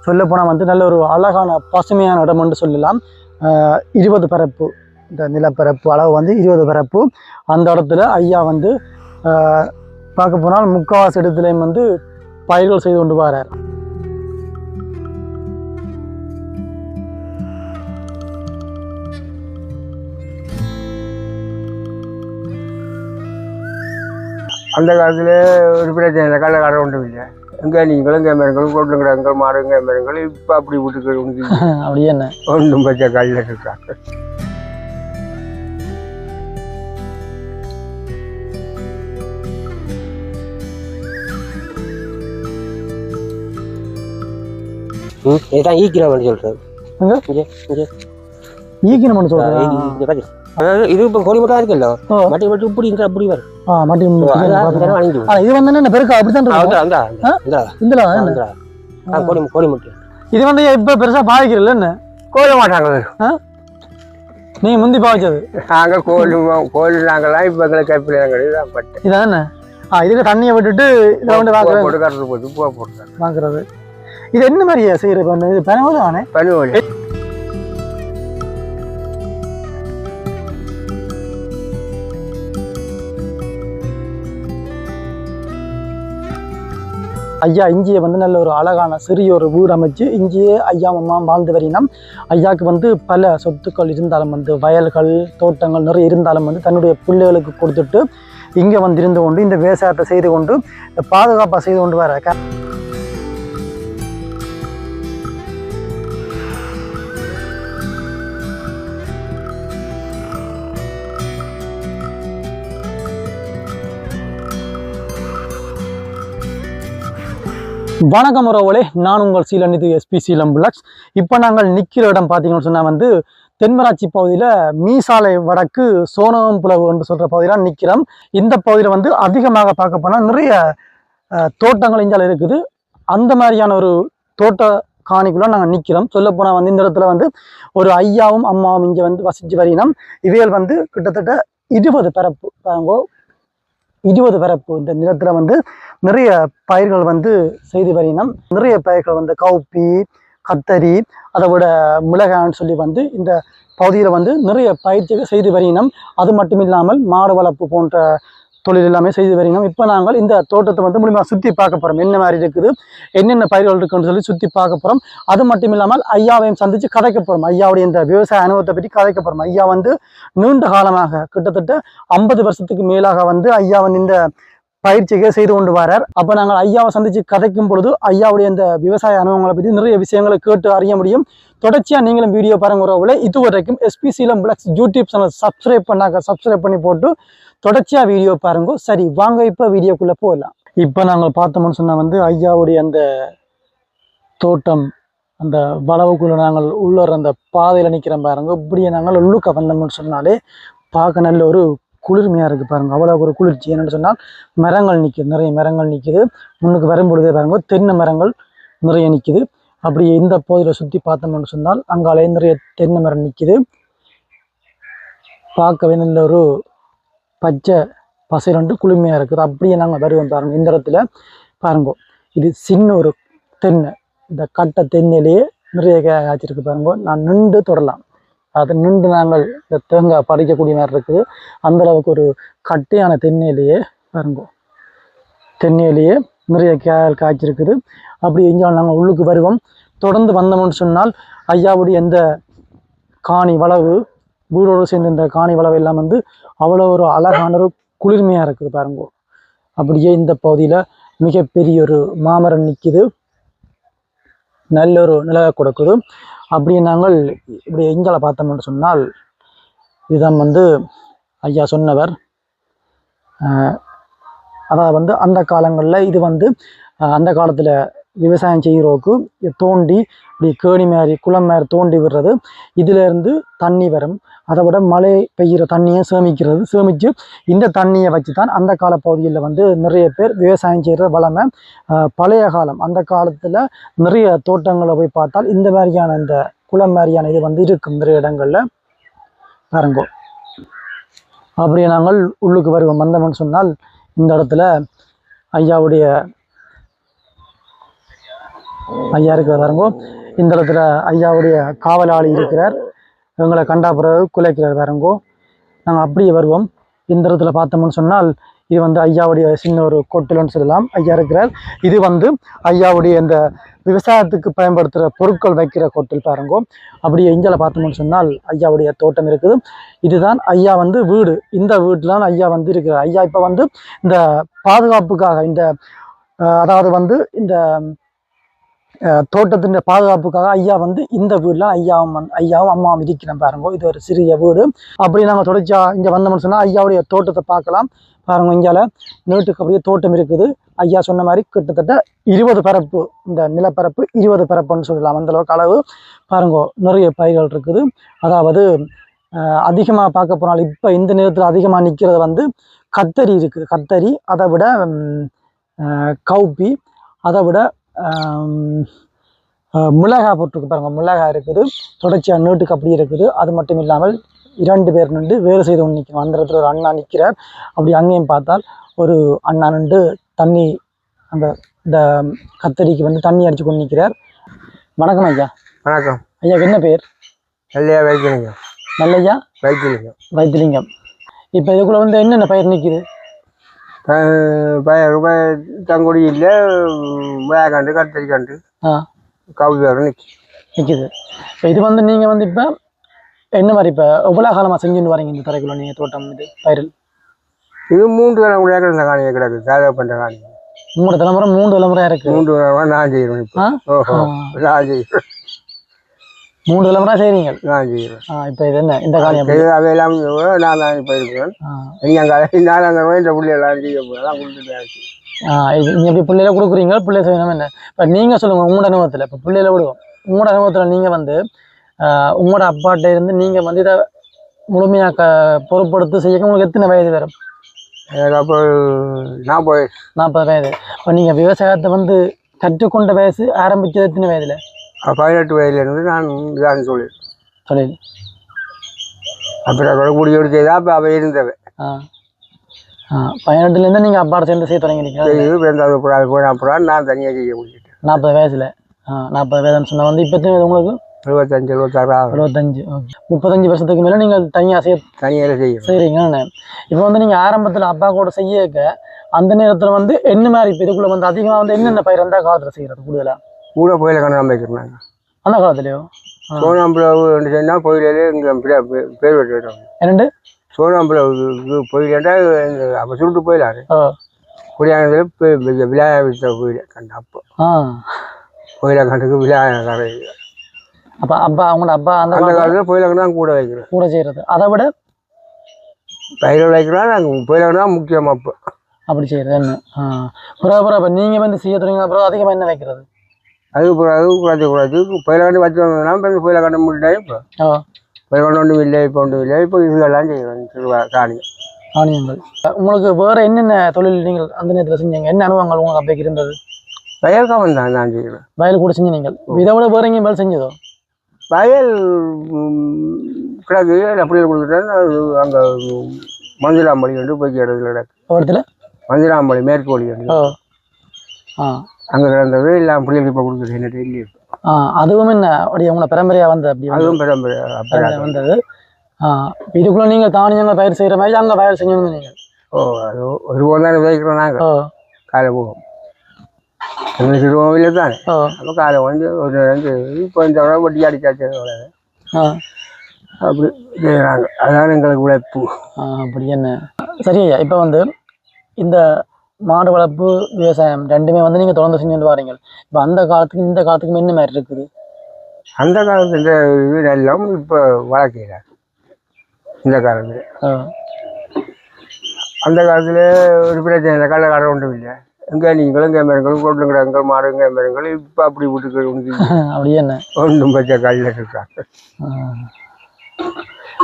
சொல்லப்போனால் வந்து நல்ல ஒரு அழகான பசுமையான இடம் என்று சொல்லலாம். 20 பரப்பு, இந்த நிலப்பரப்பு அளவு வந்து 20 பரப்பு. அந்த இடத்துல ஐயா வந்து பார்க்க போனால் முக்கால்வாசி இடத்துலையும் வந்து பயிர்கள் செய்து கொண்டு வரார். அந்த காலத்தில் ஒரு பிரச்சனை இல்லை, கள்ளக்காரர் ஒன்றும் இல்லை. எங்கே நீங்களும் கேமரங்களும் கொண்டு கிடங்கள் மாடும் கேமரங்கள் இப்போ அப்படி விட்டுக்கு உனக்கு அப்படியே என்ன ஒன்றும் பச்சை கல்ல இருக்காங்க. இதான் ஈக்கிரமன் சொல்றது. ஈக்கிரமன் சொல்றேன். அதாவது இது இப்போ கோழி மட்டும் இருக்குல்ல, மட்டி மட்டும் இப்படி இங்க அப்படி வரும். இது வந்து என்ன பெருக்கா அப்படித்தான் கோழி மட்டும். இது வந்து இப்ப பெருசா பாதிக்கிறல்ல என்ன கோல மாட்டாங்க. நீங்க முந்தி பாவிச்சது நாங்கள் கோழி நாங்களாம் இப்போ எங்களை கைப்பிள்ளைதான் பட்டு இதான் என்ன இதுக்கு தண்ணியை விட்டுட்டு இதை வந்து போட்டு போட்டு பூ போட்டு வாங்குறது. இது என்ன மாதிரியா செய்யற பண்ணு? இது பனவோலி தானே? பனவோலி. ஐயா இஞ்சியை வந்து நல்ல ஒரு அழகான சிறிய ஒரு வீடு அமைச்சு இங்கேயே ஐயா அம்மா வாழ்ந்து வரினம். ஐயாவுக்கு வந்து பல சொத்துக்கள் இருந்தாலும் வந்து வயல்கள் தோட்டங்கள் நிறைய இருந்தாலும் வந்து தன்னுடைய பிள்ளைகளுக்கு கொடுத்துட்டு இங்கே வந்து இருந்து கொண்டு இந்த விவசாயத்தை செய்து கொண்டு பாதுகாப்பாக செய்து கொண்டு வர. வணக்கம் உறவுகளே, நான் உங்கள் சீலன், இது SP சீலம் பிளாக்ஸ். இப்போ நாங்கள் நிற்கிற இடம் பார்த்தீங்கன்னு சொன்னால் வந்து தென்மராட்சி பகுதியில் மீசாலை வடக்கு சோனகம் புலவு என்று சொல்கிற பகுதியில் நிற்கிறோம். இந்த பகுதியில் வந்து அதிகமாக பார்க்க போனால் நிறைய தோட்டங்கள் இஞ்சால் இருக்குது. அந்த மாதிரியான ஒரு தோட்ட காணிக்குள்ள நாங்கள் நிற்கிறோம். சொல்லப்போனால் வந்து இந்த இடத்துல வந்து ஒரு ஐயாவும் அம்மாவும் இங்கே வந்து வசித்து வரினம். இவைகள் வந்து கிட்டத்தட்ட 20 பரப்பு பாருங்கோ, 20 பரப்பு. இந்த நிலத்தில் வந்து நிறைய பயிர்கள் வந்து செய்து வரினம். நிறைய பயிர்கள் வந்து கவுப்பி, கத்தரி, அதை விட மிளகான்னு சொல்லி வந்து இந்த பகுதியில் வந்து நிறைய பயிற்சிகள் செய்து வரினம். அது மட்டும் இல்லாமல் மாடு வளர்ப்பு போன்ற தொழில் எல்லாமே செய்து வரினம். இப்போ நாங்கள் இந்த தோட்டத்தை வந்து மூலமாக சுற்றி பார்க்க போகிறோம். என்ன மாதிரி இருக்குது, என்னென்ன பயிர்கள் இருக்குன்னு சொல்லி சுற்றி பார்க்க போகிறோம். அது மட்டும் இல்லாமல் ஐயாவையும் சந்தித்து கதைக்க போகிறோம். ஐயாவுடைய இந்த விவசாய அனுபவத்தை பற்றி கதைக்க போகிறோம். ஐயா வந்து நீண்ட காலமாக கிட்டத்தட்ட 50 வருஷத்துக்கு மேலாக வந்து ஐயா வந்து இந்த பயிற்சியை செய்து கொண்டு வரார். அப்போ நாங்கள் ஐயாவை சந்தித்து கதைக்கும் பொழுது ஐயாவுடைய இந்த விவசாய அனுபவங்களை பற்றி நிறைய விஷயங்களை கேட்டு அறிய முடியும். தொடர்ச்சியாக நீங்களும் வீடியோ பாருங்க உறவுகளை. இதுவரைக்கும் SP சீலம் பிளாக்ஸ் யூடியூப் சேனல் சப்ஸ்கிரைப் பண்ணி போட்டு தொடர்ச்சியாக வீடியோ பாருங்க. சரி வாங்க இப்போ வீடியோக்குள்ளே போகலாம். இப்போ நாங்கள் பார்த்தோம்னு சொன்னால் வந்து ஐயாவுடைய அந்த தோட்டம், அந்த வளவுக்குள்ளே நாங்கள் உள்ள அந்த பாதையில் நிற்கிறோம் பாருங்க. இப்படியே நாங்கள் உள்ளுக்க வந்தோம்னு சொன்னாலே பார்க்க நல்ல ஒரு குளிர்மையாக இருக்குது பாருங்கள். அவ்வளோ ஒரு குளிர்ச்சி. என்னென்னு சொன்னால் மரங்கள் நிற்கிது, நிறைய மரங்கள் நிற்கிது. முன்னுக்கு வரும்பொழுதே பாருங்க தென்னை மரங்கள் நிறைய நிற்கிது. அப்படி இந்த பகுதியில் சுற்றி பார்த்தோம்னு சொன்னால் அங்காலே நிறைய தென்னை மரம் நிற்கிது. பார்க்கவே நல்ல ஒரு பச்சை பசைரண்டு குளுமையாக இருக்குது. அப்படியே நாங்கள் வருவோம் பாருங்கள். இந்த இடத்துல பாருங்க, இது சின்ன ஒரு தென்னை. இந்த கட்டை தென்னையிலேயே நிறைய காய்ச்சிருக்கு பாருங்க. நான் நின்று தொடலாம், அதை நின்று நாங்கள் இந்த தேங்காய் பறிக்கக்கூடிய மாதிரி இருக்குது. அந்தளவுக்கு ஒரு கட்டையான தென்னையிலேயே பாருங்க, தென்னையிலேயே நிறைய காய்ச்சிருக்குது. அப்படி எங்கேயாலும் நாங்கள் உள்ளுக்கு வருவோம். தொடர்ந்து வந்தோம்னு சொன்னால் ஐயாவுடைய இந்த காணி வளவு, வீடோடு சேர்ந்த இந்த காணி வளவு எல்லாம் வந்து அவ்வளோ ஒரு அழகான ஒரு குளிர்மையாக இருக்குது பாருங்க. அப்படியே இந்த பகுதியில் மிகப்பெரிய ஒரு மாமரம் நிற்கிது, நல்ல ஒரு நிலவை கொடுக்குது. அப்படி நாங்கள் இப்படி எங்கால பார்த்தோம்னு சொன்னால் இதுதான் வந்து ஐயா சொன்னவர். அதாவது வந்து அந்த காலங்களில் இது வந்து அந்த காலத்தில் விவசாயம் செய்கிறோக்கு தோண்டி இப்படி கேணி மாதிரி குளம் மாதிரி தோண்டி விடுறது. இதிலேருந்து தண்ணி வரும். அதை விட மழை பெய்கிற தண்ணியை சேமித்து இந்த தண்ணியை வச்சு தான் அந்த கால பகுதியில் வந்து நிறைய பேர் விவசாயம் செய்கிற வளமை. பழைய காலம் அந்த காலத்தில் நிறைய தோட்டங்களை போய் பார்த்தால் இந்த மாதிரியான இந்த குளம் மாதிரியான இது வந்து இருக்கும் நிறைய இடங்களில் பாருங்கோ. அப்படியே நாங்கள் உள்ளுக்கு வருவோம். வந்தோம்னு சொன்னால் இந்த இடத்துல ஐயாவுடைய ஐயா இருக்கிற பாருங்கோ. இந்த இடத்துல ஐயாவுடைய காவலாளி இருக்கிறார். இவங்களை கண்டா பிறகு குலைக்கிறார் பாருங்கோ. நாங்கள் அப்படியே வருவோம். இந்த இடத்துல பார்த்தோம்னு சொன்னால் இது வந்து ஐயாவுடைய சின்ன ஒரு கொட்டில்னு சொல்லலாம். ஐயா இருக்கிறார். இது வந்து ஐயாவுடைய இந்த விவசாயத்துக்கு பயன்படுத்துகிற பொருட்கள் வைக்கிற கொட்டில் பாருங்கோ. அப்படியே இஞ்சால பார்த்தோம்னு சொன்னால் ஐயாவுடைய தோட்டம் இருக்குது. இதுதான் ஐயா வந்து வீடு. இந்த வீட்டில் தான் ஐயா வந்து இருக்கிறார். ஐயா இப்போ வந்து இந்த பாதுகாப்புக்காக இந்த அதாவது வந்து இந்த தோட்டத்தின் பாதுகாப்புக்காக ஐயா வந்து இந்த வீடுல ஐயாவும் அம்மாவும் இருக்கிறேன் பாருங்க. இது ஒரு சிறிய வீடு. அப்படி நாங்கள் தொடர்ச்சியா இங்க வந்தோம்னு சொன்னா ஐயாவுடைய தோட்டத்தை பார்க்கலாம் பாருங்க. இங்கால நீட்டுக்கு அப்படியே தோட்டம் இருக்குது. ஐயா சொன்ன மாதிரி கிட்டத்தட்ட 20 பரப்பு, இந்த நிலப்பரப்பு 20 பரப்புன்னு சொல்லலாம். அந்த அளவுக்கு அளவு பாருங்க. நிறைய பயிர்கள் இருக்குது. அதாவது அதிகமாக பார்க்க போனால் இப்போ இந்த நேரத்தில் அதிகமாக நிற்கிறது வந்து கத்தரி இருக்குது. கத்தரி, அதை விட கவுப்பி, அதை விட மிளகாய் போட்டிருக்கு பாருங்க. மிளகாய் இருக்குது. தொடர்ச்சியாக நீட்டுக்கு அப்படி இருக்குது. அது மட்டும் இல்லாமல் 2 பேர் நின்று வேறு செய்து ஒன்று நிற்கும். அந்த இடத்துல ஒரு அண்ணா நிற்கிறார். அப்படி அங்கேயும் பார்த்தால் ஒரு அண்ணா நின்று தண்ணி அந்த இந்த கத்தரிக்கு வந்து தண்ணி அடிச்சு கொண்டு நிற்கிறார். வணக்கம் ஐயா. வணக்கம் ஐயா. என்ன பேர்? நல்லையா வைத்திலிங்கம். நல்லையா வைத்திலிங்கம். வைத்திலிங்கம். இப்போ இதுக்குள்ள வந்து என்னென்ன பயிர் நிற்கிது? பயிர் தங்குடி இல்லை, மிளகாண்டு, கத்தரிக்காண்டு, கவுதி வேறு நிற்கிது. இப்போ இது வந்து நீங்கள் வந்து இப்போ என்ன மாதிரி இப்போ எவ்வளோ காலமாக செஞ்சுன்னு வரீங்க இந்த தரைக்குள்ள நீங்கள் தோட்டம் இது பயிரில்? இது 3 தலைமுறையாக கிடந்த காணியை கிடக்குது. சாதா பண்ணுற காணி 3 தலைமுறை 3 தலைமுறையாக இருக்குது. 3 தலைமுறை நான் செய்கிறேன். இப்போ நான் செய்கிறேன். 3 தலைமுறை செய்கிறீங்க. நான் செய்கிறேன். இப்போ இது என்ன இந்த காணி? அவையெல்லாம் நான் தான் இப்போ இருக்கிறேன். நாங்கள் இந்த பிள்ளையெல்லாம் செய்ய போகிறேன் கொடுத்துட்டு. நீங்கள் எப்படி பிள்ளையில கொடுக்குறீங்க? பிள்ளை செய்யணும் என்ன? இப்போ நீங்கள் சொல்லுங்கள் உங்களோட அனுபவத்தில். இப்போ பிள்ளையில விடுவோம். உங்களோட அனுபவத்தில் நீங்கள் வந்து உங்களோட அப்பாட்ட இருந்து நீங்கள் வந்து இதை முழுமையாக பொறுப்படுத்தி செய்ய உங்களுக்கு எத்தனை வயது வரும்? எனக்கு அப்போ 40 வயது. இப்போ நீங்கள் விவசாயத்தை வந்து கற்றுக்கொண்ட வயசு ஆரம்பித்தது எத்தனை வயதில்? 18 வயதுலேருந்து நான் இதான் தொழில். அப்புறம் குடியோடு செய்தா அப்போ அவை இருந்தவை. 18லேருந்து நீங்கள் அப்பாட்ட சேர்ந்து செய்ய தொடங்கிருக்கீங்க. அப்புறம் நான் தனியாக செய்ய முடிச்சுட்டேன் 40 வயசில். 40 வயதுன்னு சொன்னால் வந்து இப்போ எத்தனை வயது உங்களுக்கு? 75, 76, 75. 35 வருஷத்துக்கு மேலே நீங்கள் தனியாக செய்கிறீங்க. இப்போ வந்து நீங்கள் ஆரம்பத்தில் அப்பா கூட செய்யக்க அந்த நேரத்தில் வந்து என்ன மாதிரி இப்போ இதுக்குள்ளே வந்து அதிகமாக வந்து என்னென்ன பயிர் அந்த காலத்தில் செய்கிறது கூடுதலாக? கூட கோயிலை கண்ணாம வைக்கிறேன். அந்த காலத்துலையோ சோனாம்புலாவு சொன்னால் கோயிலே இங்கே பேர் வெட்டுறோம். என்னண்டு சோனாம்புலாவுக்கு கோயிலேண்டா அப்போ சுருட்டு போயிடாரு. குடியானதில் விழா விட்ட கோயிலை கண்ட அப்போ கோயிலை கண்டுக்கு விழா கரை. அப்போ அப்பா அவங்களோட அப்பா அந்த காலத்தில் கோயிலை தான் கூட வைக்கிறேன். கூட செய்கிறது. அதை விட பயிர்கள் வைக்கிறோம். நாங்கள் கோயிலை தான் முக்கியம் அப்போ அப்படி செய்கிறது என்ன? புறா இப்போ நீங்கள் வந்து செய்ய தொடங்கின அப்புறம் அதிகமாக என்ன வைக்கிறது? அது குறைச்சி கோயிலை கண்டு வச்சோம்னா இப்போ கோயிலை கண்ட முடியாது. இப்போ கோயில் கண்டு ஒன்றும் இல்லை. இப்போ ஒன்றும் இல்லை. இப்போ இதெல்லாம் செய்கிறோம். தானியங்கள். உங்களுக்கு வேறு என்னென்ன தொழில் நீங்கள் அந்த நேரத்தில் செஞ்சீங்க? என்ன அனுபவங்கள் உங்களுக்கு அப்படி இருந்தது? வயல் காவல் தான் நான் செய்கிறேன். வயல் கூட செஞ்சு நீங்கள் இதை விட வேறு எங்கேயும் வேலை செஞ்சதோ? வயல் கிடக்கு அப்படியே கொடுத்துட்டேன். அங்கே மஞ்சளாம்பளி வந்து போய் இடத்துல கிடக்கு. இடத்துல மஞ்சளாம்பளி மேற்கு வழி அங்கே கிடந்தது எல்லாம் பிள்ளைகள் இப்போ கொடுக்குறது. என்ன டெய்லி அதுவும் என்ன அப்படி உங்களை பரம்பரையாக வந்து அப்படி அதுவும் பரம்பரை வந்தது. இதுக்குள்ள நீங்கள் தானியங்கள் பயிர் செய்கிற மாதிரி அங்கே வயல் செஞ்சு நீங்கள்? அது ஒரு போதான விதைக்கிறோம். நாங்கள் காலை போவோம். எங்களுக்கு இல்லை தானே. அப்போ காலை வந்து ஒரு இப்போ இந்த வட்டி அடிச்சாச்சு அப்படி செய்கிறாங்க. அதான் எங்களுக்கு உழைப்பு. அப்படி என்ன? சரியா. இப்போ வந்து இந்த மாடு வளர்ப்பு விவசாயம் ரெண்டுமே வந்து நீங்கள் தொடர்ந்து செஞ்சுட்டு வாரீங்க. இப்போ அந்த காலத்துக்கு இந்த காலத்துக்கும் என்ன மாதிரி இருக்குது? அந்த காலத்தில் இது எல்லாம் இப்போ வளர்க்கிறார். இந்த காலத்தில் அந்த காலத்தில் ஒரு பிரச்சனை இல்லை. கடை ஒன்றும் இல்லை. எங்கே நீங்களும் கேமரங்களும் கொட்டுங்கிறாங்க மாடுங்க கேமரங்கள். இப்போ அப்படி விட்டுக்கு அப்படியே என்ன ஒன்றும் பச்சை கல்லில் இருக்காங்க.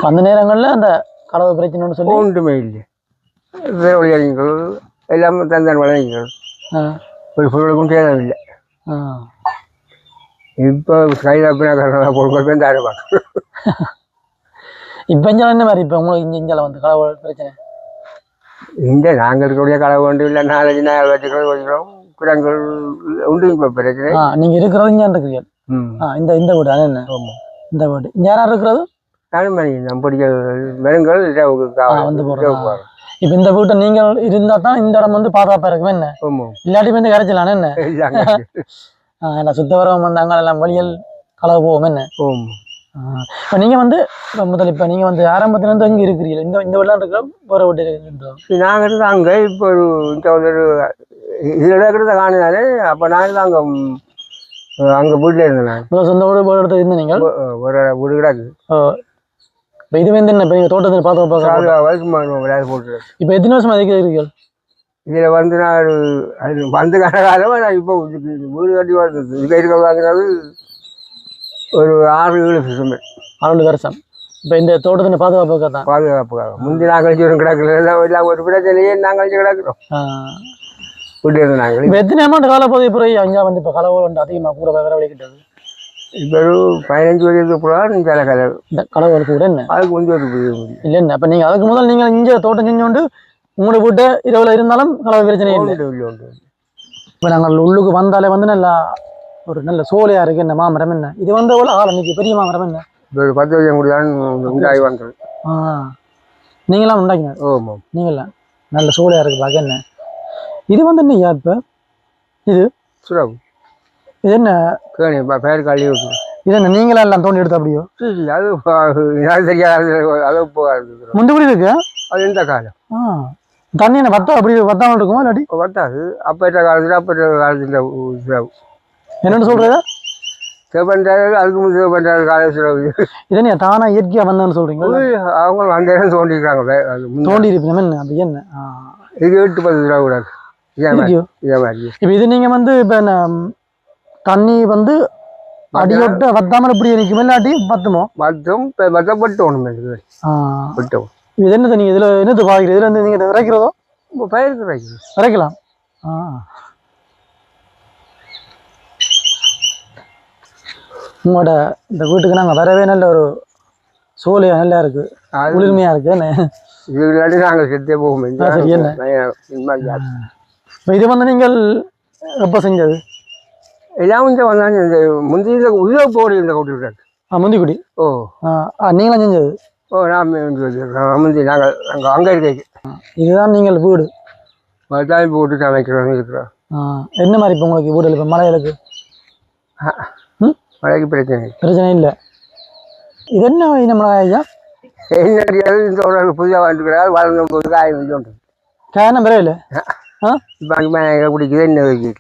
அந்த நேரங்களில் அந்த கடவுள் பிரச்சனைன்னு சொல்லி ஒன்றுமே இல்லை. விளையாடுங்கள் எல்லாமே தந்தான் வளர்ந்தீங்கள். ஒரு பொருளுக்கும் தேவையில்லை. இப்போ கையில் பொருட்கள் தான் பார்க்க. இப்போ இஞ்சால என்ன மாதிரி? இப்போ உங்களுக்கு இஞ்சால வந்து கடவுள் பிரச்சனை இந்த நாங்கள் இருக்கக்கூடிய கடை ஒன்றும் இல்லை. 4-5 நாள் வச்சுக்கிறோம் குரங்கள் உண்டு இப்போ பிரச்சனை. நீங்க இருக்கிறது இங்கே இருக்கிறீர்கள். இந்த வீடு அது என்ன? இந்த வீடு இங்கே யாரா இருக்கிறது? நம்ம படிக்க வெறுங்கள் வந்து போறோம். இப்ப இந்த வீட்டை நீங்க இருந்தா தான் இந்த இடம் வந்து பாதுகாப்பா இருக்கும் என்ன? இல்லாட்டி வந்து கரைச்சலாம் என்ன? என்ன சுத்தவரம் வந்து அங்கே எல்லாம் வழியல் கலவு போவோம் என்ன? இப்ப நீங்க வந்து முதல்ல இப்ப நீங்க வந்து ஆரம்பத்துல இருந்து அங்க இருக்கிறீங்க இந்த வெள்ளம் இருக்கிற போற வீட்டு நாங்க இருந்து அங்க இப்போ ஒரு இதுல இருக்கிறத காணுதானே. அப்ப நான் தான் அங்க வீட்டுல இருந்தேன். சொந்த வீடு எடுத்து இருந்த நீங்கள் ஒரு வீடு கிடாது. இப்ப இது வந்து என்ன இப்ப நீங்க தோட்டத்தில் பார்த்து போட்டு இப்ப எத்தனை வருஷமா இருக்கிறீர்கள் இதுல வந்து நான் வந்து காலமா நான் இப்போ வீடு கட்டி வந்தது இதுல இருக்க வாங்கினது ஒரு 6-7 வருஷம். 6 வருஷம். இப்ப இந்த தோட்டத்தின் பாதுகாப்புக்காக தான். பாதுகாப்புக்காக முந்தி நாங்கள் கிடக்குறோம். ஒரு பிரச்சனையே நாங்கள் கிடக்குறோம் வீட்டு இருந்து நாங்கள். இப்ப எத்தனை அமௌண்ட் கால போதை பிறகு அங்கே வந்து இப்ப கலவு அதிகமா கூட வேற வலிக்கிட்டது. இப்போ ஒரு 15 வருஷத்துக்கு போகலாம் சில கலவு. இந்த கலவு கூட என்ன அதுக்கு கொஞ்சம் இல்லைன்னு. அப்ப நீங்க அதுக்கு முதல் நீங்க இங்க தோட்டம் செஞ்சோண்டு உங்களோட வீட்டை இரவுல இருந்தாலும் கலவு பிரச்சனை இல்லை. இப்ப நாங்கள் உள்ளுக்கு வந்தாலே வந்து நல்லா ஒரு நல்ல சோலையா இருக்கு. என்ன மாமரம் என்ன இது வந்து எவ்வளவு காலம் இன்னைக்கு பெரிய மாமரம் என்ன? ஒரு 10 வருஷம் கூடிதான் உண்டாகி வந்தது. நீங்களாம் உண்டாக்கின? நீங்களாம் நல்ல சோலையா இருக்கு பாக்க. என்ன இது வந்து என்னையா இப்ப இது சுரவு இது என்ன பெயர் கழுவி விட்டு இது என்ன நீங்களா எல்லாம் தோண்டி எடுத்து அப்படியோ? அது தெரியாது. அது முண்டுபடி இருக்கு. அது எந்த காலம் தண்ணி என்ன வத்தா அப்படி வத்தாமல் இருக்குமா இல்லாட்டி வத்தாது. அப்பேற்ற காலத்துல சுரவு என்னன்னு சொல்றது? சிவபண்டாரு அதுக்கு முன் சிவபண்டாரு கால சுரவு. இதே தானா இயற்கையா வந்தேன்னு சொல்றீங்க. அவங்க அந்த இடம் தோண்டிருக்காங்க. தோண்டி இருப்பீங்க என்ன அப்படி என்ன? இது 8-10 ரூபா கூட இப்ப இது நீங்க வந்து இப்ப என்ன தண்ணி வந்து அடியோட்ட வத்தாமல் இப்படி நிற்கும் இல்லாட்டி பத்துமோ? பத்தும் பத்தப்பட்டு ஒண்ணுமே இது என்ன நீங்க இதுல என்னது பாக்குறது? இதுல இருந்து நீங்க விரைக்கிறதோ? பயிருக்கு விரைக்கலாம். உங்களோட இந்த வீட்டுக்கு நாங்க வரவே நல்ல ஒரு சோலையா நல்லா இருக்கு, குளிர்மையா இருக்கு. இது நாங்கள் செத்தே போகும். சரி என்ன இது வந்து நீங்கள் எப்ப செஞ்சது? எல்லாம் வந்தாங்க இந்த முந்தியில உள்ள போடு இந்த கூட்டிருக்காரு. முந்திக்குடி. நீங்களும் செஞ்சது? நான் முந்தி நாங்கள் அங்கே இருக்க. இதுதான் நீங்கள் வீடு மத்தாய் போட்டு சமைக்கிறோம் இருக்கிறோம். என்ன மாதிரி இப்போ உங்களுக்கு வீடு இப்போ மலைகளுக்கு மழைக்கு பிரச்சனை இல்லை. இது என்ன நம்ம ஐயா என்ன தெரியாது. இந்த ஒரு புதிதாக வந்துக்கிறாரு வளர்ந்த போது காய் வந்து காரணம் பிறவில்லை. இப்போ அங்கே குடிக்குது என்ன வைக்கிது.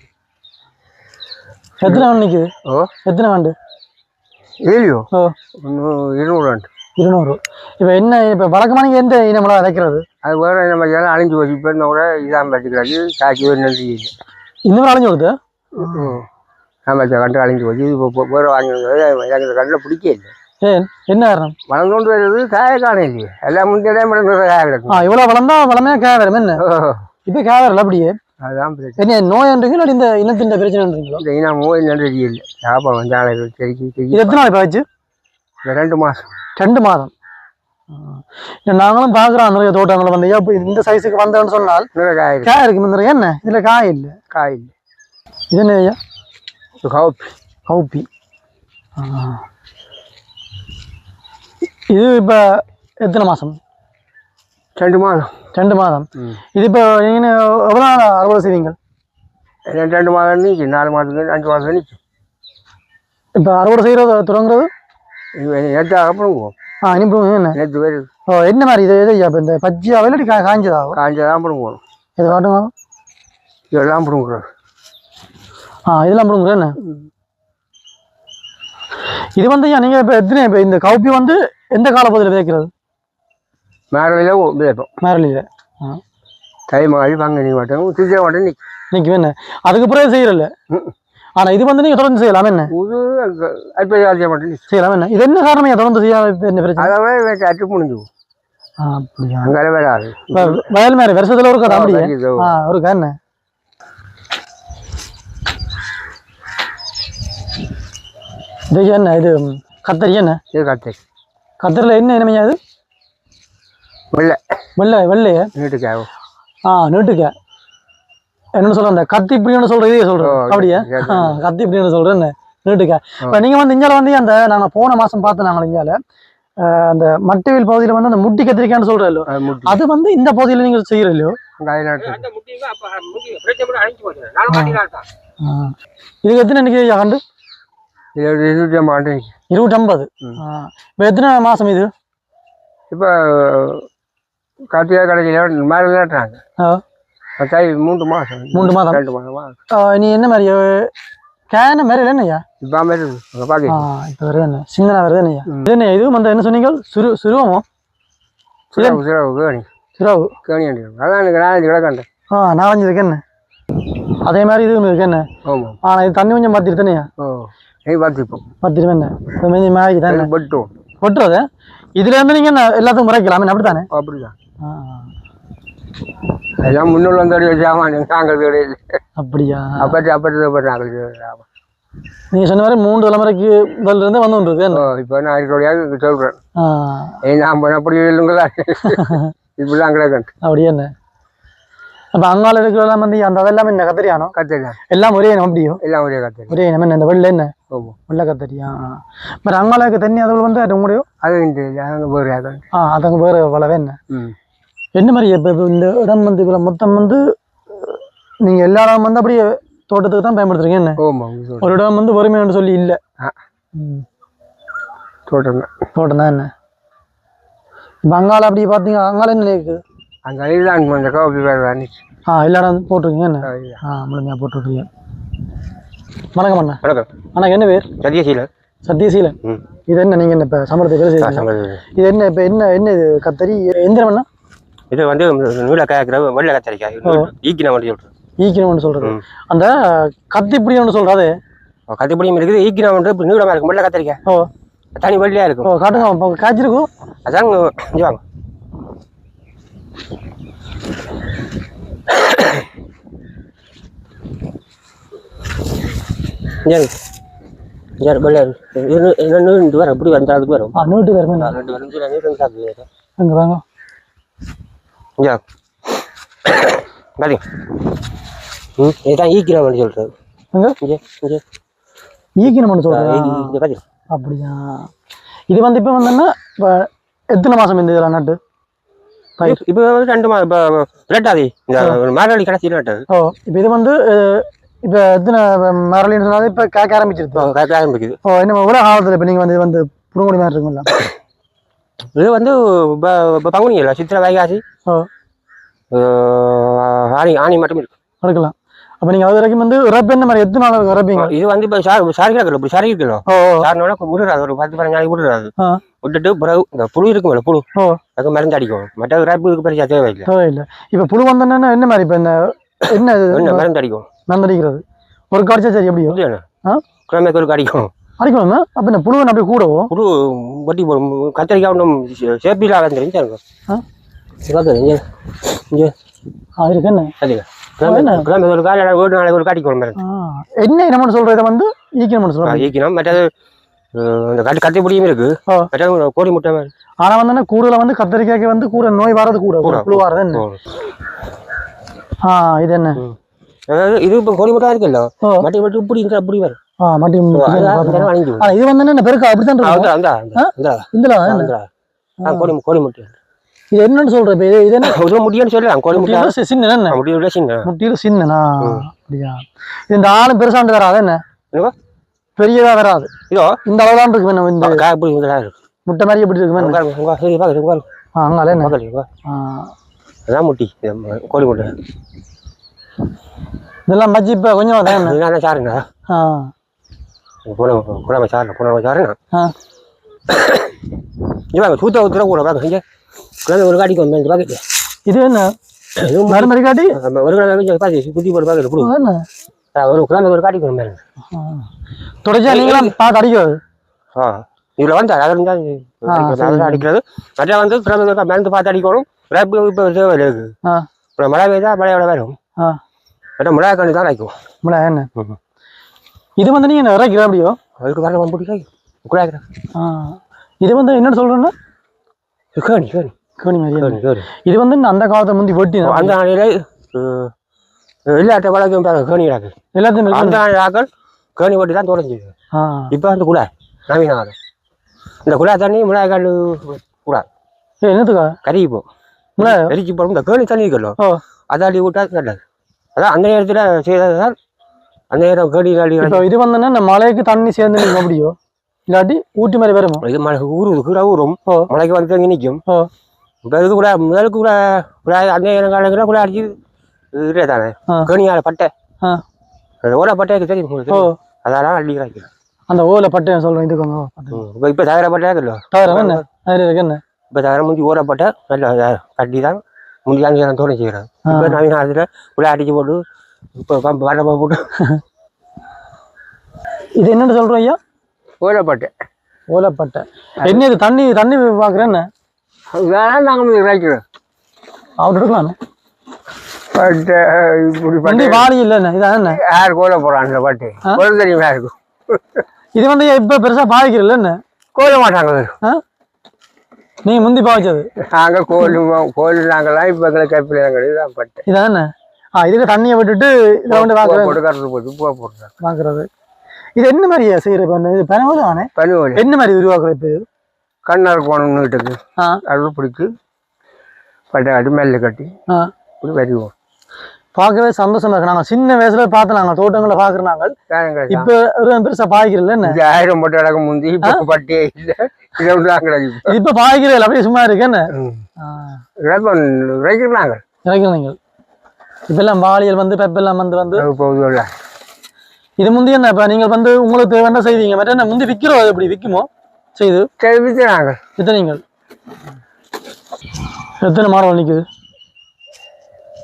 எத்தனை ஆண்டு நிற்குது? எத்தனை ஆண்டு? இல்லையோ 200 ஆண்டு. 200. இப்போ என்ன இப்போ வழக்கமான எந்த இனமெல்லாம் விதைக்கிறது? அது வேறு நம்ம எல்லாம் அழிஞ்சு போச்சு. இப்போ என்ன கூட இதான் வச்சுக்கிறாரு காய்ச்சி ஒரு நன்றி இன்னும் அழிஞ்சு கொடுத்து ஆமாம் கண்டு அழிஞ்சு போச்சு. இப்போ வேறு வாங்கி எனக்கு கண்டில் பிடிக்க இல்லை. என்ன காரணம்? வளர்ந்தோண்டு வருது காய காண இல்லையே. எல்லாம் முன்னாடியே காய கிடக்கும். இவ்வளோ வளர்ந்தா வளமையாக காய வரும் என்ன? இப்போ காய வரல அப்படியே. அதுதான் பிரச்சனை. என்ன நோயன்றீங்களா இந்த இனத்தின் பிரச்சனைன்றீங்களா? இந்த இனம் நோய் நன்றி இல்லை. லாபம் வந்தாலும் செடிக்கு எத்தனை நாள் இப்போ வச்சு? 2 மாதம். 2 மாதம். நாங்களும் பார்க்குறோம் நிறைய தோட்டங்களை வந்து இப்போ இந்த சைஸுக்கு வந்தேன்னு சொன்னால் காய் இருக்கு நிறைய. என்ன இதில் காய் இல்லை? காய் இல்லை. இது என்ன ஐயா? கவுப்பி. இது இப்போ எத்தனை மாதம்? 2 மாதம். 2 மாதம். இது இப்போ நீங்கள் எவ்வளோ நாள் அறுவடை செய்வீங்க? 2 மாதம் நீக்கி 4 மாதத்துக்கு 5 மாதம் நீக்கி. இப்போ அறுவடை செய்கிறது தொடங்குறது நேற்று அப்புறம் இனிப்பு என்ன நேற்று வருது. என்ன மாதிரி இது எது இப்போ இந்த பச்சையாக இல்லாட்டி காய்ஞ்சதாகும்? காய்ஞ்சதான் அப்புறம் போகணும். இது காட்டுங்க. இதெல்லாம் பிடுங்குறாரு. இதெல்லாம் பிடுங்குற என்ன? இது வந்து நீங்கள் இப்போ எத்தனை இப்போ இந்த கவுப்பி வந்து எந்த காலப்பகுதியில் விதைக்கிறது? மேரலியில் விதைப்போம். மேரலியில் தை மாறி பங்குனி மாட்டோம் திருச்ச மாட்டோம் நிற்கும் என்ன? அதுக்கு பிறகு செய்யறதில்ல. ஆனால் இது வந்து நீங்கள் தொடர்ந்து செய்யலாம் என்ன? மாட்டோம் செய்யலாம் என்ன? இது என்ன காரணம் தொடர்ந்து செய்ய என்ன பிரச்சனை? அதை அட்டு முடிஞ்சு அப்படியா? அங்கே வராது. வயல் மாதிரி வருஷத்தில் ஒரு கதை அப்படியே ஒரு என்ன? இது என்ன? இது கத்தரி என்ன? இது கத்தரி. கத்தரியில் என்ன இனமையா? இது வெள்ளையா? நீட்டுக்காய். நீட்டுக்காய். என்னன்னு சொல்ற அந்த கத்தி இப்படின்னு சொல்ற இதே சொல்றேன் அப்படியா கத்தி இப்படின்னு சொல்றேன் நீட்டுக்கா இப்ப நீங்க வந்து இஞ்சால வந்து அந்த நாங்க போன மாசம் பார்த்து நாங்க இஞ்சால அந்த மட்டவில் பகுதியில வந்து அந்த முட்டி கத்திரிக்கான்னு சொல்றோம் அது வந்து இந்த பகுதியில நீங்க செய்யற இல்லையோ இதுக்கு எத்தனை இன்னைக்கு ஆண்டு 250 250 இப்ப எத்தனை மாசம் இது இப்ப கார்த்திகை கடைசியில மேல நட்டுறாங்க 3 மாசம் 3 மாதம் 2 மாதமா நீ என்ன மாதிரி கேன மாதிரி இல்லையா இப்ப மாதிரி இப்ப வருது என்ன சின்ன வருது என்னையா இது என்ன இது வந்து என்ன சொன்னீங்க சுருவமோ சுறாவு கேணி அதான் எனக்கு 4 கிடக்காண்டேன் 4 இருக்கு என்ன அதே மாதிரி இது இருக்கு என்ன ஆனா இது தண்ணி கொஞ்சம் மாத்திரு தானேயா பார்த்துருப்போம் என்ன மேய்க்கு தானே கொட்டுறது இதுல இருந்து நீங்க எல்லாத்துக்கும் முறைக்கலாம் அப்படித்தானே அப்படிதான் எல்லாம் முன்னுள்ள அப்படியா அப்படி நீங்க சொன்ன மாதிரி 3 தலைமுறைக்கு முதல்ல இருந்து வந்து இப்ப நான் சொல்றேன் அப்படி இல்லைங்களா இப்படிதான் கிடக்கு அப்படியே என்ன அப்ப அங்கால இருக்கிறதெல்லாம் வந்து அந்த அதெல்லாம் என்ன கத்தரியானோ எல்லாம் ஒரே அப்படியோ எல்லாம் ஒரே கத்தரி ஒரே என்ன இந்த வெள்ள என்ன வெள்ள கத்தரியா பட் அங்காலுக்கு தண்ணி அது வந்து அது முடியும் அது அதங்க வேற வளவே என்ன மாதிரி இப்ப இந்த இடம் வந்து இவ்வளவு மொத்தம் வந்து நீங்க எல்லா இடம் வந்து அப்படியே தோட்டத்துக்கு தான் பயன்படுத்துறீங்க என்ன ஒரு இடம் வந்து வறுமைன்னு சொல்லி இல்ல தோட்டம் தான் என்ன இப்ப அங்கால அப்படி பாத்தீங்க அங்கால என்ன இருக்குது அங்கே அந்த காப்பி பேர் எல்லா இடம் போட்டிருக்கீங்க என்ன முழுமையா போட்டிருக்கீங்க வணக்கம் அண்ணா அண்ணா என்ன பேர் சத்யசீலன் இது என்ன நீங்க என்ன இப்ப சம்பளத்தை பேர் செய்யறீங்க இது என்ன இப்ப என்ன இது கத்தரி எந்திரம் என்ன இது வந்து நூலை காய்க்கிற வெள்ளை கத்தரிக்காய் ஈக்கினம்னு சொல்றது அந்த கத்திப்பிடின்னு சொல்றது கத்திப்பிடியும் இருக்குது ஈக்கினம் இப்ப நீளமா இருக்கும் வெள்ளை கத்தரிக்காய் தனி வெள்ளையா இருக்கும் காட்டுங்க காய்ச்சிருக்கும் அதான் வாங்க வரும் எப்படி வந்தா அதுக்கு வரும் நூட்டு வரும் இதுதான் ஈக்கினம்னு சொல்றது ஈக்கினம்னு சொல்றது அப்படியா இது வந்து இப்ப வந்தோம்னா எத்தனை மாசம் இந்த இதெல்லாம் நட்டு இப்போ 2 மாதம் இப்போ லேட்டாது இந்த மாரளி கடைசி லேட்டாது இப்போ இது வந்து இப்ப எத்தனை மரலின்னு சொன்னாலும் இப்ப காய்க்க ஆரம்பிக்குது என்ன எவ்வளவு காலத்துல இப்ப நீங்க வந்து புடுங்குடி மாதிரி இருக்குங்களா இது வந்து பங்குனி இல்லை சித்திரை வைகாசி ஆணி மட்டும் இருக்கு எடுக்கலாம் அப்ப நீங்க அது வரைக்கும் வந்து இறப்பு என்ன மாதிரி எத்தனை நாள் இறப்பீங்க இது வந்து இப்ப சாரி கிடக்கல இப்படி சாரி இருக்கணும் சாரினால விடுறாது ஒரு 10-15 நாளைக்கு விடுறாது விட்டுட்டு பிறகு இந்த புழு இருக்குமில்ல புழு அதுக்கு மருந்து அடிக்கும் மற்ற இறப்பு இதுக்கு பெரிய தேவையில்லை இப்ப புழு வந்தோன்னா என்ன மாதிரி இப்ப என்ன மருந்து அடிக்கும் மருந்து அடிக்கிறது ஒரு காய்ச்சா சரி எப்படியோ கிழமைக்கு ஒரு அடிக்கும் அடிக்கணுங்க அப்ப இந்த புழு அப்படி கூடவும் புழு வட்டி போடும் கத்திரிக்காய் ஒன்றும் சேப்பிலா தெரிஞ்சு இருக்கு என்ன ஒரு காலையில் ஒரு நாளைக்கு ஒரு காட்டிக்கணும் என்ன என்னன்னு சொல்றத வந்து ஈக்கணும் சொல்றேன் ஈக்கணும் மற்றது இந்த கத்திப்பிடியும் இருக்கு மற்றது கோழி முட்டை மாதிரி ஆனா வந்து கூடுதல வந்து கத்திரிக்காய்க்கு வந்து கூட நோய் வர்றது கூட புழு வர்றது என்ன இது என்ன அதாவது இது இப்போ கோழி முட்டை இருக்குல்ல மட்டி மட்டி இப்படி இருக்கிற அப்படி வரும் இது வந்து என்ன பெருக்கா அப்படித்தான் கோழி முட்டை இது என்னன்னு சொல்ற இது என்ன முடியும்னு சொல்லலாம் கோழி முட்டை சின்ன முட்டியில சின்னனா அப்படியா இந்த ஆளும் பெருசாண்டு வராது என்ன பெரியதா வராது இதோ இந்த அளவுதான் இருக்கு இந்த முட்டை மாதிரி எப்படி இருக்கு அங்கால அதான் முட்டி கோழி முட்டை இதெல்லாம் மஜ்ஜி இப்ப கொஞ்சம் சாருங்க குழம்பு சாருண்ணா இவாங்க சூத்த ஊத்துற கூட பாக்க கிழமை ஒரு காட்டிக்கு வந்தேன் பாக்கெட் இது என்ன மறுமறை காட்டி ஒரு கிழமை பாக்கி குத்தி போட்டு பாக்கெட் ஒரு கிழமை ஒரு காட்டிக்கு வந்தேன் தொடச்சா நீங்களும் பார்த்து அடிக்கிறது இதுல வந்து அதில் அடிக்கிறது மற்ற வந்து கிழமை மருந்து பார்த்து அடிக்கணும் இப்போ தேவை இருக்கு இப்போ மழை பெய்தா மழையோட வரும் மிளகா கண்ணு தான் அடிக்கும் மிளகா என்ன இது வந்து நீங்க இறக்கிற அப்படியோ அதுக்கு வர பிடிக்கும் குழாய்க்கிறேன் இது வந்து என்னன்னு சொல்றேன்னா கேணி கேணி கேணி மாதிரி இது வந்து அந்த காலத்தை முந்தி வெட்டி அந்த நாளையில எல்லாத்த வழக்கம் கேணி கிடக்கு எல்லாத்தையும் அந்த ஆக்கள் கேணி ஓட்டி தான் தொடஞ்சுது இப்போ அந்த குழாய் நவீனம் இந்த குழாய் தண்ணி மிளகாய் கல் குழாய் என்னத்துக்கா கருகிப்போம் எரிச்சு போடும் இந்த கேணி தண்ணி இருக்கല്ലോ அதாடி விட்டா நல்லது அதான் அந்த நேரத்தில் செய்ததான் அந்த நேரம் கேணி இது வந்தோன்னா இந்த மழைக்கு தண்ணி சேர்ந்து நிற்க முடியும் இல்லாட்டி ஊட்டி மாதிரி வருமா இது மழை ஊறுது கீழே ஊறும் மழைக்கு வந்து தங்கி நிற்கும் இப்போ இது கூட முதலுக்கு கூட அந்த நேரம் காலங்களில் கூட அடிச்சு இதே தானே கேணியால பட்டை ஓலை பட்டைக்கு தெரியும் அதெல்லாம் அள்ளி காய்க்கிறேன் அந்த ஓலை பட்டை சொல்றேன் இதுக்கோங்க இப்போ தகர பட்டையா இல்லை என்ன இப்போ தகர முந்தி ஓலை பட்டை நல்ல கட்டி தான் முந்தி அங்கே தோணை செய்கிறேன் இப்போ நவீன காலத்தில் உள்ள அடிச்சு போட்டு இப்போ பம்பு வடப்பை போட்டு இது என்னன்னு சொல்றோம் ஐயா ஓலைப்பட்டை ஓலைப்பட்டை என்ன இது தண்ணி தண்ணி பார்க்குறேன் என்ன அதெல்லாம் நாங்கள் இறைக்கிறோம் அவர் எடுக்கலாம் பட்டு இப்படி வண்டி வாரி இல்லைண்ணே இதான் என்ன யார் கோல போகிறான் அந்த பாட்டு கோல தெரியுமா இருக்கும் இது வந்து இப்போ பெருசாக பாதிக்கிறல்ல என்ன கோல மாட்டாங்க நீ முந்தி பாய்ச்சது நாங்கள் கோல் நாங்கள்லாம் இப்போ எங்களை கைப்பிள்ளை தான் பட்டு இதான் என்ன இதுக்கு தண்ணியை விட்டுட்டு இதை வந்து போட்டு கருத்து போட்டு பூ போட்டுறாங்க பார்க்குறது இது என்ன மாதிரியா செய்யறது இது பனவோலி தானே பனவோலி என்ன மாதிரி உருவாக்குறது இது கண்ணார் கோணம் வீட்டுக்கு அது பிடிச்சி பட்டை கட்டி மெல்ல கட்டி இப்படி வருவோம் பார்க்கவே சந்தோஷமா இருக்கு நாங்கள் சின்ன வயசுல பார்த்து நாங்கள் தோட்டங்களை பார்க்குறாங்க இப்போ பெருசா பாய்க்கிறல என்ன 1000 போட்டு அடக்க முந்தி இப்போ பட்டியே இல்லை இதை கிடைக்கும் இப்போ பாய்க்கிறேன் அப்படியே சும்மா இருக்கு என்ன இறைக்கிறாங்க இறைக்கிறீங்க இப்ப எல்லாம் வாளியல் வந்து பெப்பெல்லாம் வந்து போகுது இது முந்தி என்ன இப்ப நீங்கள் வந்து உங்களுக்கு தேவையான செய்வீங்க மற்ற என்ன முந்தி விற்கிறோம் அது எப்படி விற்குமோ செய்து விற்கிறாங்க நீங்கள் எத்தனை மாடல் நிற்குது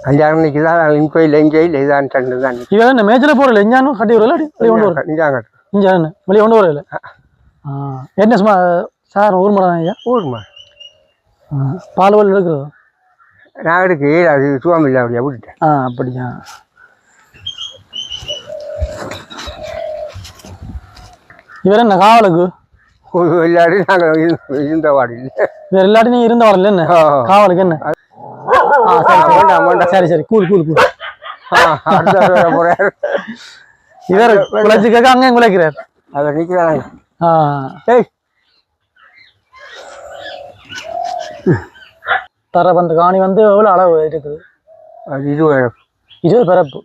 5-6 நிற்குதா இப்போ இல்லை இங்கே இல்லை இதான் ரெண்டு தான் இவன் என்ன மேஜில் போடல இஞ்சானும் கட்டி வரல வெளியே கொண்டு வர இஞ்சான் வெளியே கொண்டு வரல என்ன சும்மா சார் ஊர் மரம் ஐயா ஊர் மரம் பால் வல் எடுக்கிறது நான் எடுக்க அது சுவாமி இல்லை அப்படியா விட்டுட்டேன் அப்படியா இவர் என்ன காவலுக்கு எல்லாரும் நாங்கள் இருந்த வாடி இல்லை வேறு எல்லாரும் நீங்கள் இருந்த வரல என்ன காவலுக்கு என்ன சரி சரி கூல் கூல் கூல் இவர் குலைச்சிக்க அங்கே குலைக்கிறார் அவர் நிற்கிறாங்க தர அந்த காணி வந்து எவ்வளோ அளவு இருக்குது அது 20 பிறப்பு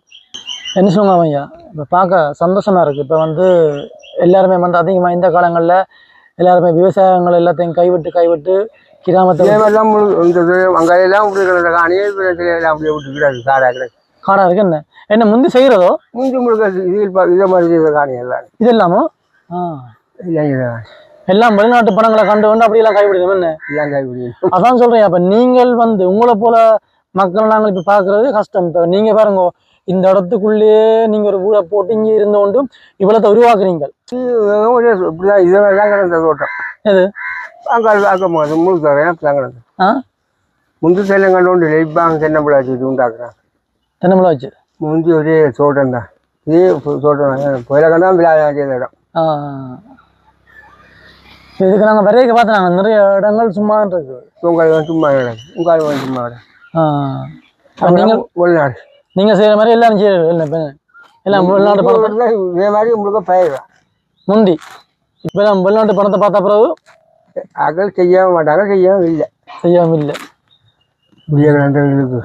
என்ன சொல்லுங்க ஐயா இப்போ பார்க்க சந்தோஷமா இருக்கு இப்போ வந்து எல்லாருமே வந்து அதிகமாக இந்த காலங்களில் எல்லாருமே விவசாயங்கள் எல்லாத்தையும் கைவிட்டு கிராமத்தில் அங்கெல்லாம் காணியே அப்படியே விட்டுக்கிறாரு காடா இருக்கு என்ன என்ன முந்தி செய்யறதோ முந்தி முழுக்க இதே மாதிரி காணி எல்லாம் இது இல்லாமோ எல்லாம் வெளிநாட்டு பணங்களை கண்டு அப்படியெல்லாம் கைவிடுங்க என்ன எல்லாம் கைவிடுங்க அதான் சொல்றேன் அப்ப நீங்கள் வந்து உங்களை போல மக்கள் நாங்கள் இப்ப பாக்குறது கஷ்டம். இப்ப நீங்க பாருங்க இந்த இடத்துக்குள்ளேயே நீங்க ஒரு ஊரை போட்டு இங்க இருந்து கொண்டும் இவ்வளவு உருவாக்குறீங்க. இப்படிதான் இதெல்லாம் கிடந்த தோட்டம் எது அங்கே முழு தரேன் முந்து செல்லம் கண்டு இப்போ அங்கே தென்னம்பிள்ளை வச்சு உண்டாக்குறாங்க. தென்னம்பிள்ளை வச்சு முந்தி ஒரே தோட்டம் தான். இதே தோட்டம் புயலகம் தான் விழா செய்த இடம். இதுக்கு நாங்கள் வரையக்க பார்த்தோம். நாங்கள் நிறைய இடங்கள் சும்மா இருக்கு. உங்கள் சும்மா கிடக்கு, உங்கள் சும்மா கிடக்கு. நீங்கள் வெளிநாடு நீங்கள் செய்கிற மாதிரி எல்லாரும் செய்யறது எல்லாம் வெளிநாட்டு பணத்தை இதே மாதிரி உங்களுக்கு பயிர்தான் முந்தி. இப்போ எல்லாம் வெளிநாட்டு பணத்தை பார்த்த பிறகு அகல் செய்யவும் மாட்டாங்க, செய்யவும் இல்லை. இருக்கு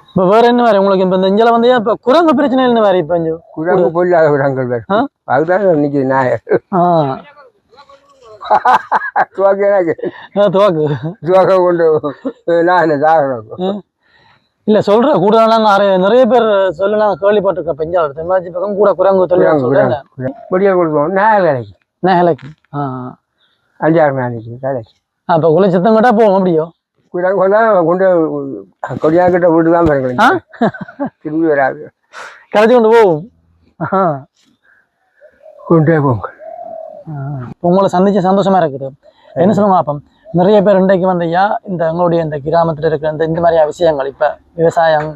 இப்போ வேற என்ன வேற உங்களுக்கு? இப்போ இந்த இஞ்சில வந்து இப்போ குரங்கு பிரச்சனை என்ன வேற? இப்போ குரங்கு பொல்லாத குரங்கள் வேறு அதுதான் நிற்கிது நாயர். துவாக்க கொண்டு நான் என்ன சாகணும் இல்ல சொல்ற கூட நிறைய பேர் சொல்ல நாங்கள் கேள்விப்பட்டிருக்கோம். பெஞ்சாவது தென்காசி பக்கம் கூட குரங்கு தொழில் முடியல் கொடுப்போம். நேலைக்கு 5-6 நாளைக்கு வேலைக்கு. அப்போ குளம் சித்தம் கிட்ட போவோம். அப்படியோ குரங்கு கொண்டு கொடியாக்கிட்ட வீட்டு தான் பாருங்க, திரும்பி வராது. கரைச்சி கொண்டு போவோம், கொண்டே போங்க. உங்களை சந்திச்சு சந்தோஷமா இருக்குது. என்ன சொல்லுங்க அப்போ நிறைய பேர் இன்றைக்கு வந்தையா இந்த எங்களுடைய இந்த கிராமத்தில் இருக்கிற இந்த மாதிரியா விஷயங்கள் இப்போ விவசாயம்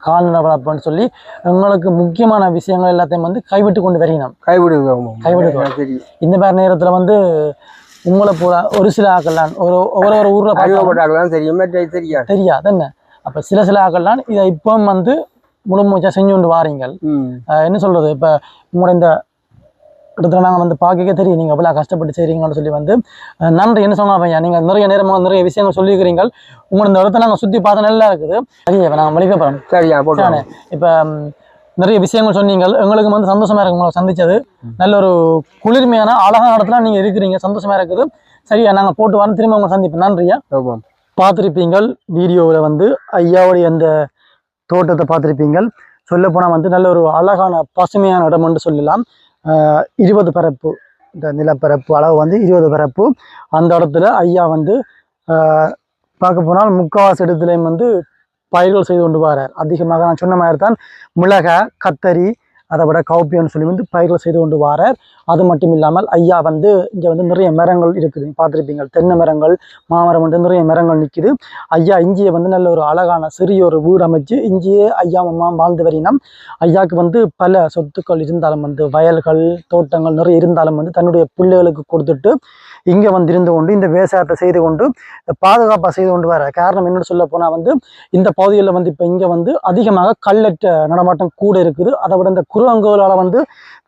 கால்நடை வளர்ப்புன்னு சொல்லி எங்களுக்கு முக்கியமான விஷயங்கள் எல்லாத்தையும் வந்து கைவிட்டு கொண்டு வரணும். கைவிடுவோம் இந்த மாதிரி நேரத்தில் வந்து உங்களை போல ஒரு சில ஆக்கள்லாம் ஒரு ஊர்ல அறிவுப்பட்டாக்கெல்லாம் தெரியுமே தெரியாது என்ன. அப்ப சில ஆக்கள்லாம் இதை இப்போ வந்து முழுமூச்சா செஞ்சு கொண்டு வாரீங்கள். என்ன சொல்றது, இப்ப உங்களோட இந்த இடத்துல நாங்க வந்து பார்க்க தெரியும் நீங்க எவ்வளவு கஷ்டப்பட்டு செய்றீங்கன்னு சொல்லி வந்து நன்றி. என்ன சொன்னா பையன், நீங்க நிறைய நேரமா நிறைய விஷயங்கள் சொல்லிக்கிறீங்க. உங்களோட இந்த இடத்த நாங்க சுத்தி பார்த்த நல்லா இருக்குது. சரியா, இப்ப நாங்க மளிகை போறோம். சரியா இப்ப நிறைய விஷயங்கள் சொன்னீங்க, எங்களுக்கு வந்து சந்தோஷமா இருக்கு உங்களை சந்திச்சது. நல்ல ஒரு குளிர்மையான அழகான இடத்துல நீங்க இருக்கிறீங்க, சந்தோஷமா இருக்குது. சரியா, நாங்க போட்டு வரோம், திரும்ப உங்களை சந்திப்போம். நன்றியா. பார்த்துருப்பீங்கள் வீடியோவில் வந்து ஐயாவுடைய அந்த தோட்டத்தை பார்த்துருப்பீங்கள். சொல்ல போனால் வந்து நல்ல ஒரு அழகான பசுமையான இடம் என்று சொல்லலாம். 20 பரப்பு, இந்த நிலப்பரப்பு அளவு வந்து 20 பரப்பு. அந்த இடத்துல ஐயா வந்து பார்க்க போனால் முக்கால்வாசி இடத்துலையும் வந்து பயிர்கள் செய்து கொண்டு வரார். அதிகமாக நான் சொன்ன மாதிரி தான் மிளகாய், கத்தரி, அதை விட கவுப்பியன்னு சொல்லி வந்து பயிர்கள் செய்து கொண்டு வரார். அது மட்டும் இல்லாமல் ஐயா வந்து இங்கே வந்து நிறைய மரங்கள் இருக்குது, பார்த்துருப்பீங்க. தென்னை மரங்கள், மாமரம் வந்து நிறைய மரங்கள் நிற்குது. ஐயா இஞ்சியை வந்து நல்ல ஒரு அழகான சிறிய ஒரு வீடு அமைச்சு இங்கேயே ஐயா அம்மா வாழ்ந்து வரினம். ஐயாவுக்கு வந்து பல சொத்துக்கள் இருந்தாலும் வந்து வயல்கள், தோட்டங்கள் நிறைய இருந்தாலும் வந்து தன்னுடைய பிள்ளைகளுக்கு கொடுத்துட்டு இங்கே வந்து இருந்து கொண்டு இந்த விவசாயத்தை செய்து கொண்டு பாதுகாப்பாக செய்து கொண்டு வர. காரணம் என்னன்னு சொல்ல போனால் வந்து இந்த பகுதிகளில் வந்து இப்போ இங்கே வந்து அதிகமாக கல்லற்ற நடமாட்டம் கூட இருக்குது. அதை விட இந்த குறுவங்களால் வந்து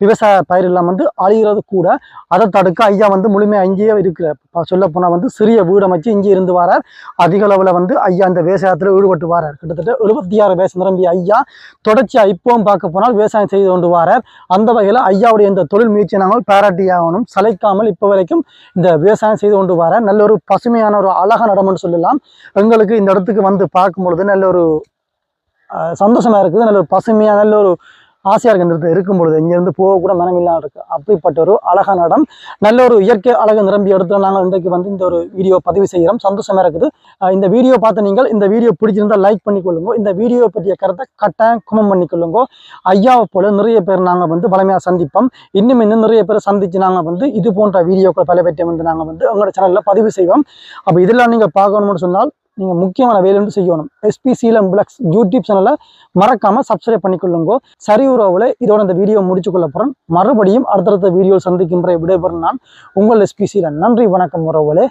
விவசாய பயிரெல்லாம் வந்து அழிகிறது கூட. அதை தடுக்க ஐயா வந்து முழுமையாக இங்கேயே இருக்கிற. சொல்ல போனால் வந்து சிறிய வீடு அமைச்சு இங்கே இருந்து வரார். அதிக அளவில் வந்து ஐயா இந்த விவசாயத்தில் ஈடுபட்டு வரார். கிட்டத்தட்ட 76 வயசு நிரம்பிய ஐயா தொடர்ச்சியாக இப்பவும் பார்க்க போனால் விவசாயம் செய்து கொண்டு வரார். அந்த வகையில் ஐயாவுடைய இந்த தொழில் முயற்சியை நாங்கள் பாராட்டியாகணும். சளைக்காமல் இப்போ வரைக்கும் இந்த விவசாயம் செய்து கொண்டு வர நல்ல ஒரு பசுமையான ஒரு அழகான இடம்னு சொல்லலாம். எங்களுக்கு இந்த இடத்துக்கு வந்து பார்க்கும் பொழுது நல்ல ஒரு சந்தோஷமா இருக்குது. நல்ல ஒரு பசுமையான நல்ல ஒரு ஆசையா இருக்கு. இந்த இடத்துல இருக்கும் பொழுது இங்கிருந்து போக கூட மனம் இல்லாம இருக்கு. அப்படிப்பட்ட ஒரு அழகான இடம், நல்ல ஒரு இயற்கை அழகு நிரம்பிய இடத்துல நாங்கள் இன்றைக்கு வந்து இந்த ஒரு வீடியோ பதிவு செய்கிறோம். சந்தோஷமா இருக்குது. இந்த வீடியோ பார்த்து நீங்கள் இந்த வீடியோ பிடிச்சிருந்தா லைக் பண்ணிக்கொள்ளுங்க. இந்த வீடியோ பற்றிய கருத்தை கட்டாயம் கமெண்ட் பண்ணிக்கொள்ளுங்க. ஐயாவை போல நிறைய பேர் நாங்கள் வந்து பலமையாக சந்திப்போம். இன்னும் நிறைய பேரை சந்திச்சு நாங்கள் வந்து இது போன்ற வீடியோக்கள் பல பேற்றை வந்து நாங்கள் வந்து உங்களோட சேனலில் பதிவு செய்வோம். அப்போ இதெல்லாம் நீங்கள் பார்க்கணும்னு சொன்னால் நீங்கள் முக்கியமான வேலைன்னு செய்யணும். SP சீலம் விலாக்ஸ் யூடியூப் சேனலை மறக்காமல் சப்ஸ்கிரைப் பண்ணிக்கொள்ளுங்க. சரி உறவுல இதோட இந்த வீடியோ முடிச்சு கொள்ள போகிறேன். மறுபடியும் அடுத்தடுத்த வீடியோ சந்திக்கின்ற விடைபெறும் நான் உங்கள் SP சீலன். நன்றி, வணக்கம் உறவுகளே.